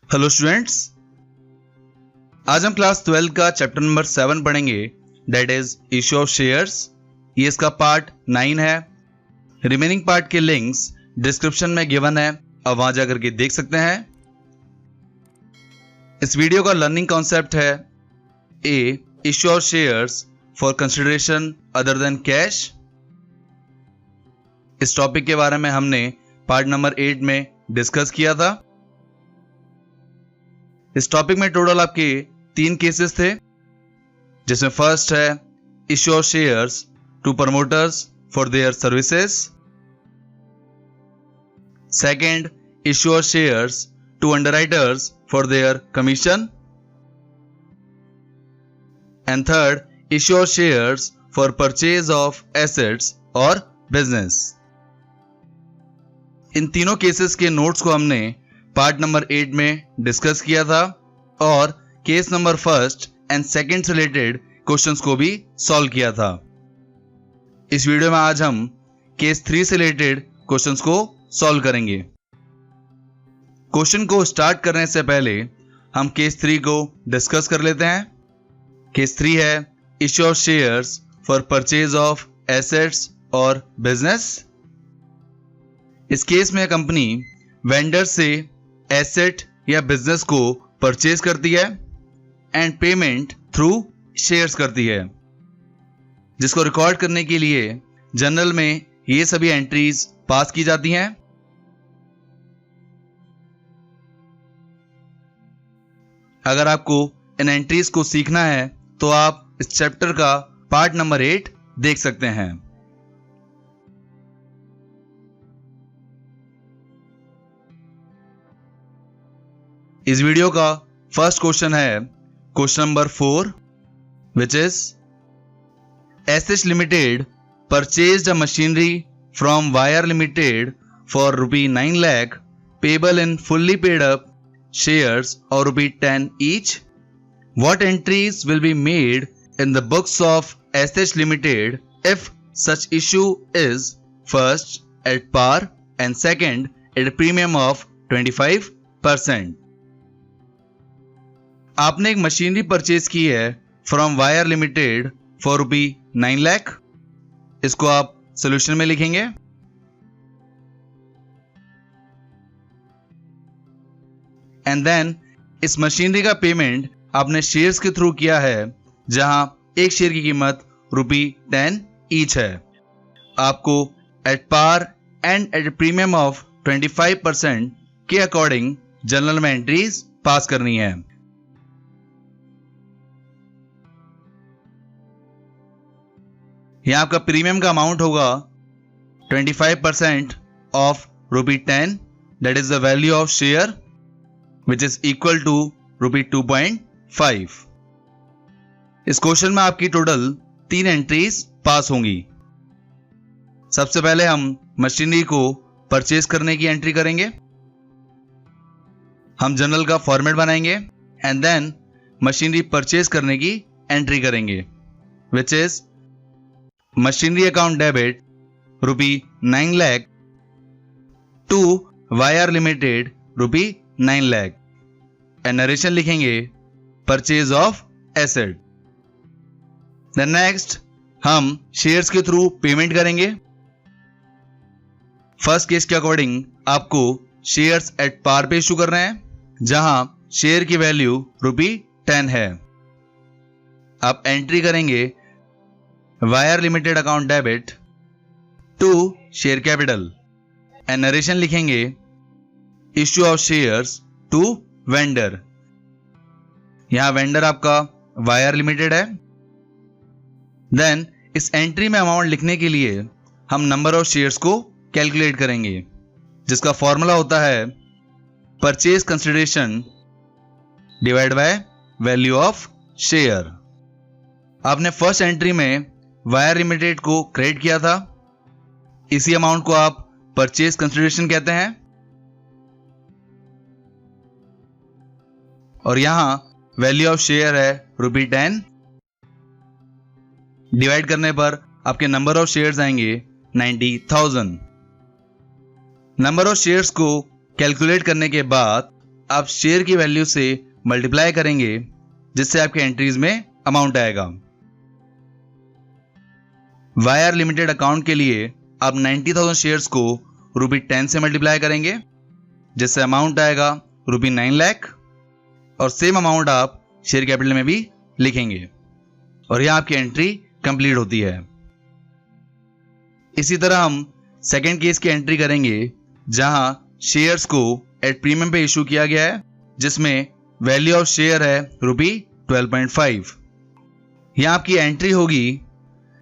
Hello students, आज हम class 12 का चैप्टर नंबर 7 पढ़ेंगे, that is issue of shares. ये इसका पार्ट 9 है। रिमेनिंग पार्ट के लिंक्स डिस्क्रिप्शन में गिवन है, अब वहां जाकर के देख सकते हैं। इस वीडियो का लर्निंग कॉन्सेप्ट है a issue of shares for consideration other than cash. इस टॉपिक के बारे में हमने पार्ट नंबर 8 में डिस्कस किया था। इस टॉपिक में टोटल आपके 3 केसेस थे, जिसमें फर्स्ट है issue of shares to promoters for their services, second issue of shares to underwriters for their commission, and third issue of shares for purchase of assets और business. इन तीनों cases के notes को हमने part number 8 में discuss किया था और case number first and second से रिलेटेड क्वेश्चंस को भी सॉल्व किया था। इस वीडियो में आज हम केस 3 से रिलेटेड क्वेश्चंस को सॉल्व करेंगे। क्वेश्चन को स्टार्ट करने से पहले हम केस 3 को डिस्कस कर लेते हैं। केस 3 है issue of shares for purchase of assets और बिजनेस। इस केस में कंपनी वेंडर से एसेट या बिजनेस को परचेज करती है एंड पेमेंट थ्रू शेयर्स करती है, जिसको रिकॉर्ड करने के लिए जर्नल में ये सभी एंट्रीज पास की जाती हैं। अगर आपको इन एंट्रीज को सीखना है तो आप इस चैप्टर का पार्ट नंबर 8 देख सकते हैं। इस वीडियो का फर्स्ट क्वेश्चन है question number 4, which is SH limited purchased a machinery from Wire limited for ₹9 lakh payable in fully paid up shares और ₹10 each. What entries will be made in the books of SH Limited if such issue is first at par and second at a premium of 25%? आपने एक machinery purchase की है from Wire limited for ₹9 lakh। इसको आप solution में लिखेंगे। And then इस machinery का पेमेंट आपने शेयर्स के थ्रू किया है, जहां एक शेयर की कीमत ₹10 ईच है। आपको at par and at premium of 25% के अकॉर्डिंग जर्नल में एंट्रीज पास करनी है। यहां आपका प्रीमियम का अमाउंट होगा 25% of ₹10, that is the value of share which is equal to ₹2.5। इस क्वेश्चन में आपकी टोटल 3 एंट्रीज पास होंगी। सबसे पहले हम मशीनरी को परचेज करने की एंट्री करेंगे। हम जर्नल का फॉर्मेट बनाएंगे एंड देन मशीनरी परचेज करने की एंट्री करेंगे, which is machinery account debit ₹9 lakh to wire limited ₹9 lakh and narration लिखेंगे purchase of asset. Then next हम शेयर्स के थ्रू पेमेंट करेंगे। फर्स्ट केस के अकॉर्डिंग आपको शेयर्स एट पार पे इशू कर रहे हैं, जहां शेयर की वैल्यू ₹10 है। आप एंट्री करेंगे wire limited account debit to share capital and narration लिखेंगे issue of shares to vendor. यहां वेंडर आपका वायर लिमिटेड है। देन इस एंट्री में अमाउंट लिखने के लिए हम नंबर ऑफ शेयर्स को कैलकुलेट करेंगे, जिसका फॉर्मूला होता है purchase consideration divide by value of share. आपने फर्स्ट एंट्री में वायर लिमिटेड को क्रेडिट किया था, इसी अमाउंट को आप परचेज कंसिडरेशन कहते हैं। और यहां वैल्यू ऑफ शेयर है ₹10। डिवाइड करने पर आपके नंबर ऑफ शेयर्स आएंगे 90,000। नंबर ऑफ शेयर्स को कैलकुलेट करने के बाद आप शेयर की वैल्यू से मल्टीप्लाई करेंगे, जिससे आपके एंट्रीज में अमाउंट आएगा। वायर लिमिटेड अकाउंट के लिए आप 90,000 शेयर्स को ₹10 से मल्टीप्लाई करेंगे, जिससे अमाउंट आएगा ₹9 लाख, और सेम अमाउंट आप शेयर कैपिटल में भी लिखेंगे और यह आपकी एंट्री कंप्लीट होती है। इसी तरह हम सेकेंड केस की एंट्री करेंगे, जहां शेयर्स को एट प्रीमियम पे इशू किया गया है, जिसमें वैल्यू ऑफ शेयर है ₹12.5। यहां आपकी एंट्री होगी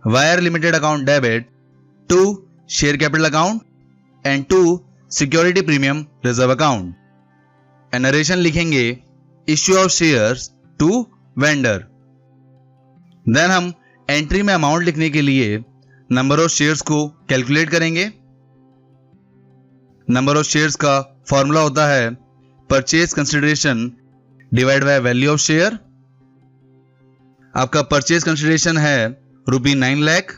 wire limited account debit to share capital account and to security premium reserve account. And narration लिखेंगे issue of shares to vendor. Then हम एंट्री में अमाउंट लिखने के लिए नंबर ऑफ शेयर्स को कैलकुलेट करेंगे। नंबर ऑफ शेयर्स का formula होता है purchase consideration divide by value of share. आपका परचेज कंसिडरेशन है ₹9 लाख,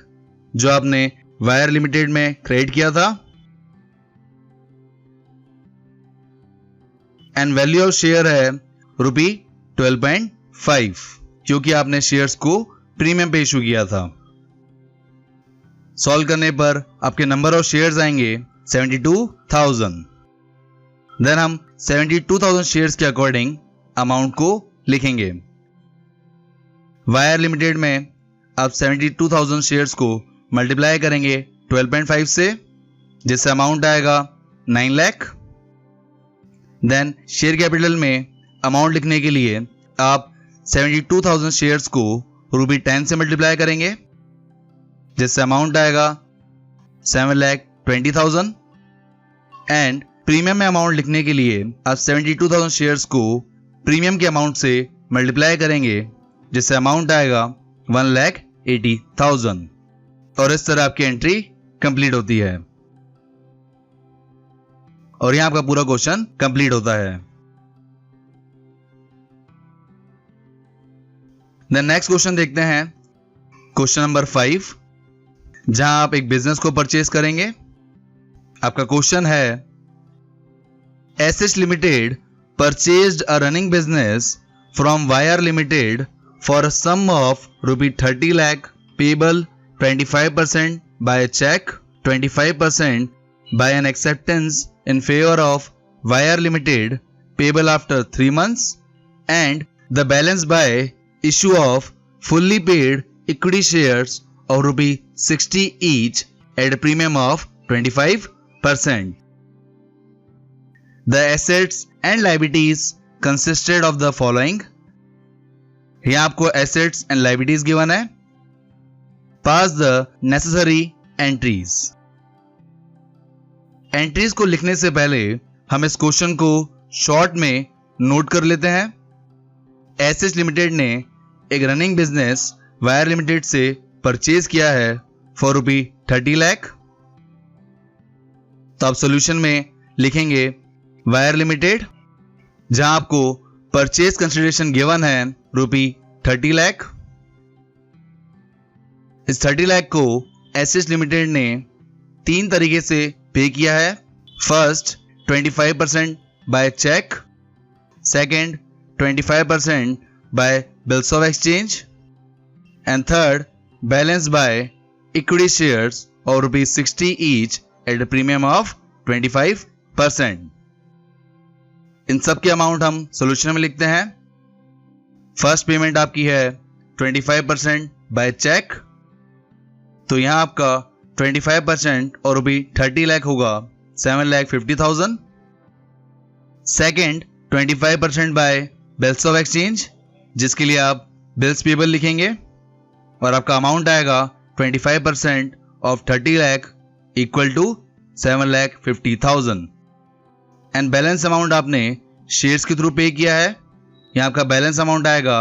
जो आपने वायर लिमिटेड में क्रेडिट किया था, एंड वैल्यू ऑफ शेयर है ₹12.5, क्योंकि आपने शेयर्स को प्रीमियम पे इशू किया था। सॉल्व करने पर आपके नंबर ऑफ शेयर्स आएंगे 72,000। देन हम 72,000 शेयर्स के अकॉर्डिंग अमाउंट को लिखेंगे। वायर लिमिटेड में आप 72,000 शेयर्स को मल्टीप्लाई करेंगे 12.5 से, जिससे अमाउंट आएगा 9 लाख। देन शेयर कैपिटल में अमाउंट लिखने के लिए आप 72,000 शेयर्स को ₹10 से मल्टीप्लाई करेंगे, जिससे अमाउंट आएगा 7,20,000। एंड प्रीमियम में अमाउंट लिखने के लिए आप 72,000 शेयर्स को प्रीमियम के अमाउंट से मल्टीप्लाई करेंगे, जिससे अमाउंट आएगा 1,80,000, और इस तरह आपकी एंट्री कंप्लीट होती है और यहां आपका पूरा क्वेश्चन कंप्लीट होता है। देन नेक्स्ट क्वेश्चन देखते हैं, क्वेश्चन नंबर 5, जहां आप एक बिजनेस को परचेज करेंगे। आपका क्वेश्चन है SH limited purchased a running business from Wire limited for a sum of ₹30 lakh payable 25% by cheque, 25% by an acceptance in favor of Wire Limited payable after 3 months, and the balance by issue of fully paid equity shares of ₹60 each at a premium of 25%. The assets and liabilities consisted of the following. यहाँ आपको assets and liabilities given है. Pass the necessary entries. Entries को लिखने से पहले हम इस question को शॉर्ट में नोट कर लेते हैं। एसएच लिमिटेड ने एक रनिंग बिजनेस वायर लिमिटेड से परचेज किया है फॉर ₹30 लाख। तो आप सॉल्यूशन में लिखेंगे वायर लिमिटेड, जहां आपको परचेज कंसिडरेशन गिवन है ₹30 लाख। इस 30 लाख को एसएच लिमिटेड ने 3 तरीके से पे किया है। First 25% by cheque, second 25% by bills of exchange, and third balance by equity shares और ₹60 each at a premium of 25%। इन सब के अमाउंट हम सॉल्यूशन में लिखते हैं। फर्स्ट पेमेंट आपकी है 25% बाय चेक, तो यहां आपका 25% और ₹30 लाख होगा 7,50,000। Second 25% by bills of exchange, जिसके लिए आप बिल्स पेबल लिखेंगे और आपका अमाउंट आएगा 25% of 30 lakh equal to 7,50,000। And balance amount आपने शेयर्स के थ्रू पे किया है। यहाँ आपका बैलेंस अमाउंट आएगा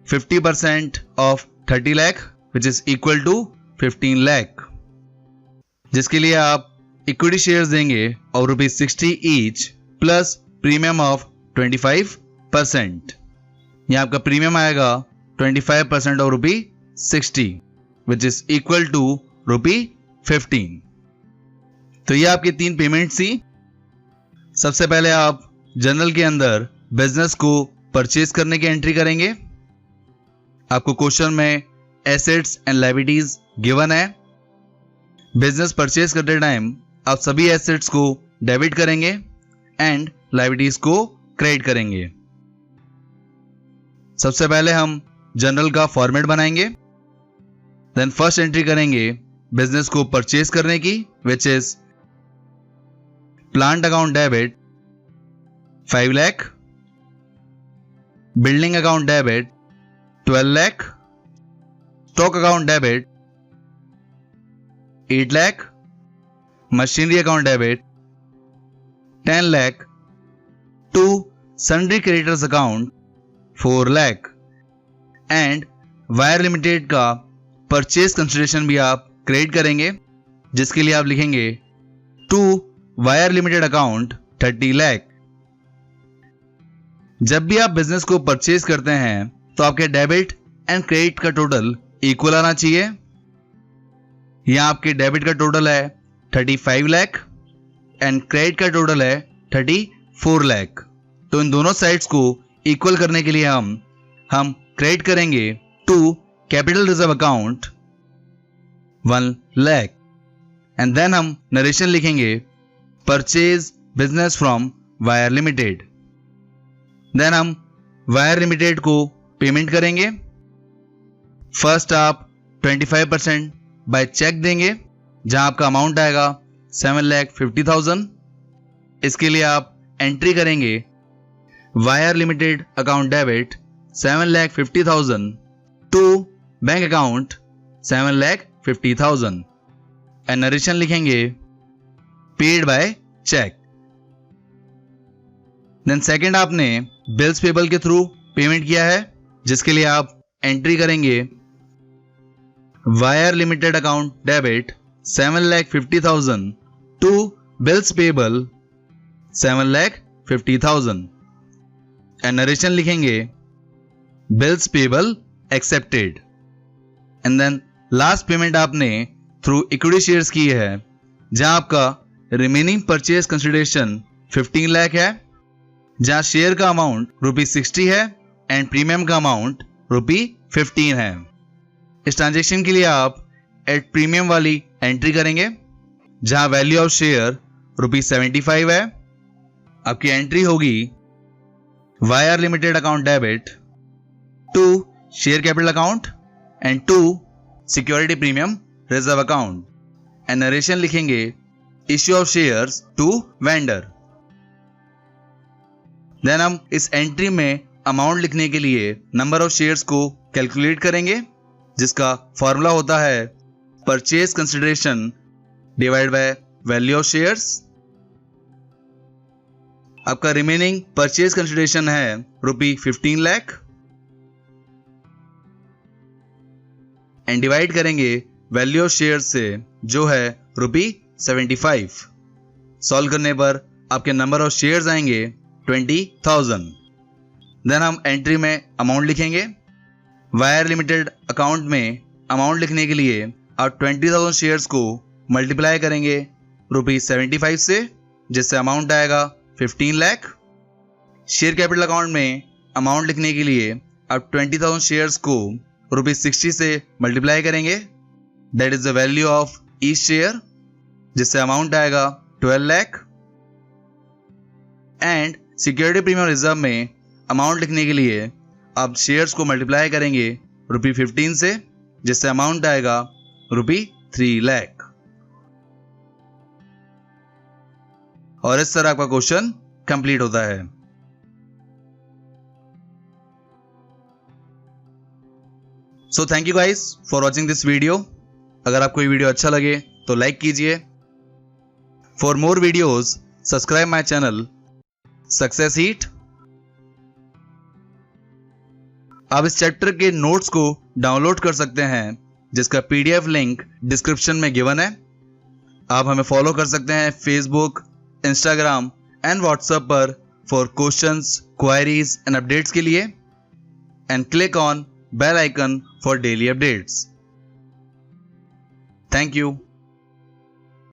50% of 30 lakh which is equal to 15 lakh, जिसके लिए आप इक्विटी शेयर्स देंगे और ₹60 ईच प्लस प्रीमियम ऑफ 25%। यहाँ आपका प्रीमियम आएगा 25% और ₹60 विच इज इक्वल टू ₹15। तो ये आपकी 3 पेमेंट्स थी। सबसे पहले आप जनरल के अंदर बिजनेस को परचेज करने की एंट्री करेंगे। आपको क्वेश्चन में एसेट्स एंड लायबिलिटीज गिवन है। बिजनेस परचेज करते टाइम आप सभी एसेट्स को डेबिट करेंगे एंड लायबिलिटीज को क्रेडिट करेंगे। सबसे पहले हम जनरल का फॉर्मेट बनाएंगे। देन फर्स्ट एंट्री करेंगे बिजनेस को परचेज करने की, which is plant account debit 5 lakh, building account debit 12 lakh, stock account debit 8 lakh, machinery account debit 10 lakh, to sundry creditors account 4 lakh and Wire limited का परचेज कंसिडरेशन भी आप क्रेडिट करेंगे, जिसके लिए आप लिखेंगे to wire limited account 30 lakh. जब भी आप बिजनेस को परचेज करते हैं तो आपके डेबिट एंड क्रेडिट का टोटल इक्वल आना चाहिए। यहां आपके डेबिट का टोटल है 35 लाख एंड क्रेडिट का टोटल है 34 लाख। तो इन दोनों साइड्स को इक्वल करने के लिए हम क्रेडिट करेंगे to capital reserve account 1 lakh and then हम नरेशन लिखेंगे purchase business from Wire limited. Then हम वायर लिमिटेड को पेमेंट करेंगे। फर्स्ट आप 25% बाय चेक देंगे, जहां आपका अमाउंट आएगा 7,50,000। इसके लिए आप एंट्री करेंगे wire limited account debit 7,50,000 to bank account 7,50,000 and narration लिखेंगे paid by cheque. Then second आपने बिल्स पेबल के थ्रू पेमेंट किया है, जिसके लिए आप एंट्री करेंगे wire limited account debit 7,50,000 to bills payable 7,50,000 and narration लिखेंगे bills payable accepted. And then last payment आपने थ्रू इक्विटी शेयर्स की है, जहां आपका रिमेनिंग परचेज कंसिडरेशन 15 लाख है, जहां शेयर का अमाउंट ₹60 है एंड प्रीमियम का अमाउंट ₹15 है। इस ट्रांजेक्शन के लिए आप एट प्रीमियम वाली एंट्री करेंगे, जहां वैल्यू ऑफ शेयर ₹75 है। आपकी एंट्री होगी wire limited account debit to share capital account and to security premium reserve account and narration लिखेंगे issue of shares to vendor. Then हम इस एंट्री में अमाउंट लिखने के लिए नंबर ऑफ शेयर्स को कैलकुलेट करेंगे, जिसका फॉर्मूला होता है purchase consideration divide by value of shares. आपका रिमेनिंग परचेज कंसिडरेशन है ₹15 लाख एंड डिवाइड करेंगे वैल्यू ऑफ शेयर्स से, जो है ₹75। सॉल्व करने पर आपके नंबर ऑफ शेयर्स आएंगे 20,000। देन हम एंट्री में अमाउंट लिखेंगे। वायर लिमिटेड अकाउंट में अमाउंट लिखने के लिए आप 20,000 शेयर्स को मल्टीप्लाई करेंगे ₹75 से, जिससे अमाउंट आएगा 15 लाख। शेयर कैपिटल अकाउंट में अमाउंट लिखने के लिए आप 20,000 शेयर्स को ₹60 से मल्टीप्लाई करेंगे, that is the value of each share, जिससे अमाउंट आएगा 12 lakh. And security premium reserve में अमाउंट लिखने के लिए आप शेयर्स को मल्टीप्लाई करेंगे ₹15 से, जिससे अमाउंट आएगा ₹3 लाख। और इस तरह आपका क्वेश्चन कंप्लीट होता है। So thank you guys for watching this video. अगर आपको ये वीडियो अच्छा लगे तो लाइक कीजिए। For more videos subscribe my channel success heat. आप इस चैप्टर के नोट्स को डाउनलोड कर सकते हैं, जिसका PDF लिंक डिस्क्रिप्शन में गिवन है। आप हमें फॉलो कर सकते हैं फेसबुक, इंस्टाग्राम एंड व्हाट्सएप पर for questions, queries and updates के लिए, and click on bell icon for daily updates. Thank you.